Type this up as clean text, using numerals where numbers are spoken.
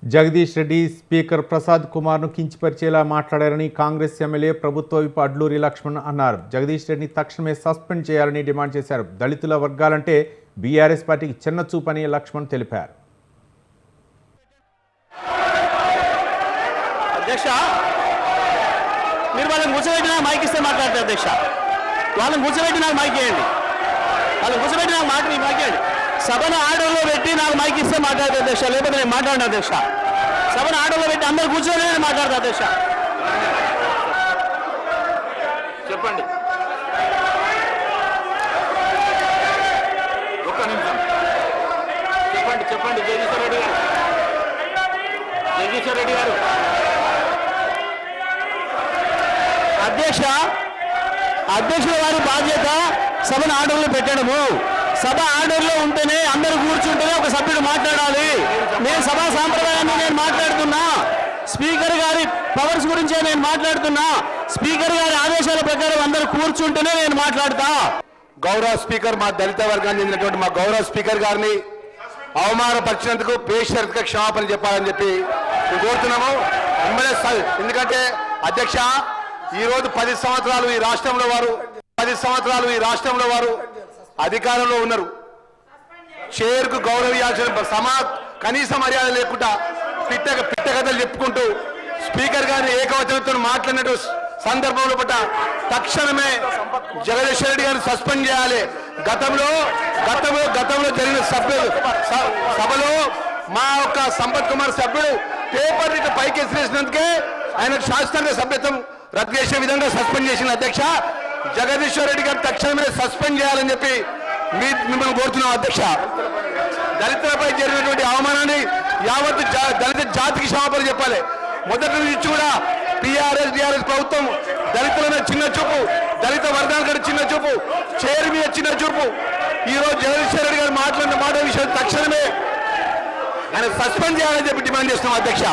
Jagadish Reddy speaker Prasad కుమార్ను కించపరిచేలా మాట్లాడారని Congress MLA ప్రభుత్వ whip Adluri Laxman అన్నారు. జగదీష్ రెడ్డిని తక్షణమే సస్పెండ్ చేయాలని డిమాండ్ చేశారు. దళితుల వర్గాలంటే బీఆర్ఎస్ పార్టీకి చిన్న చూపని లక్ష్మణ్ తెలిపారు. అధ్యక్ష, మీరు వాళ్ళని కూర్చోబెట్టి నాకు మైక్ ఇస్తే మాట్లాడతారు అధ్యక్ష. వాళ్ళని కూర్చోబెట్టి నాకు మైక్ ఇవ్వండి. వాళ్ళని కూర్చోబెట్టి నాకు మైక్ ఇవ్వండి. సభను ఆర్డర్లో పెట్టి నాకు మైక్ ఇస్తే మాట్లాడతా అధ్యక్ష, లేకపోతే నేను మాట్లాడిన అధ్యక్ష. సభను ఆర్డర్లో పెట్టి అందరు కూర్చొని నేను మాట్లాడతా అధ్యక్ష. చెప్పండి. ఒక్క నిమిషం చెప్పండి. చెప్పండి జగదీశ్వర్ రెడ్డి గారు. జగదీశ్వర్ రెడ్డి గారు. అధ్యక్షుల వారి బాధ్యత సభను ఆర్డర్లో పెట్టడము. సభ ఆర్డర్లో ఉంటేనే అందరూ కూర్చుంటేనే ఒక సభ్యుడు మాట్లాడాలి. నేను సభా సాంప్రదాయాన్ని నేను మాట్లాడుతున్నా. స్పీకర్ గారి పవర్స్ గురించే నేను మాట్లాడుతున్నా. స్పీకర్ గారి ఆదేశాల ప్రకారం అందరూ కూర్చుంటేనే నేను మాట్లాడతా. గౌరవ స్పీకర్, మా దళిత వర్గానికి చెందినటువంటి మా గౌరవ స్పీకర్ గారిని అవమానపరిచినందుకు బేషరతుగా క్షమాపణ చెప్పాలని చెప్పి కోరుతున్నాము. ఎందుకంటే అధ్యక్ష, ఈరోజు 10 సంవత్సరాలు ఈ రాష్ట్రంలో వారు అధికారంలో ఉన్నారు. చైర్కు గౌరవించాల్సిన కనీస మర్యాద లేకుండా పిట్ట కథలు చెప్పుకుంటూ స్పీకర్ గారిని ఏకవచనంతో మాట్లాడినట్టు సందర్భంలో పట్ల తక్షణమే జగదీష్ రెడ్డి గారిని సస్పెండ్ చేయాలి. గతంలో జరిగిన సభలో మా యొక్క సంపత్ కుమార్ సభ్యుడు పేపర్ ఇటు పైకి ఎసిరేసినందుకే ఆయన శాస్త్రీయ సభ్యత్వం రద్దు చేసే విధంగా సస్పెండ్ చేసిన అధ్యక్ష. జగదీశ్వర్ రెడ్డి గారు తక్షణమే సస్పెండ్ చేయాలని చెప్పి మిమ్మల్ని కోరుతున్నాం అధ్యక్ష. దళితులపై జరిగినటువంటి అవమానాన్ని యావత్తు దళిత జాతికి క్షమాపణ చెప్పాలి. మొదటి నుంచి కూడా టీఆర్ఎస్ ప్రభుత్వం దళితుల మీద చిన్న చూపు, దళిత వర్గాల చిన్న చూపు, చైర్ మీద చిన్న చూపు. ఈరోజు జగదీశ్వర్ రెడ్డి గారు మాట్లాడిన మాట విషయం తక్షణమే ఆయన సస్పెండ్ చేయాలని చెప్పి డిమాండ్ చేస్తున్నాం అధ్యక్ష.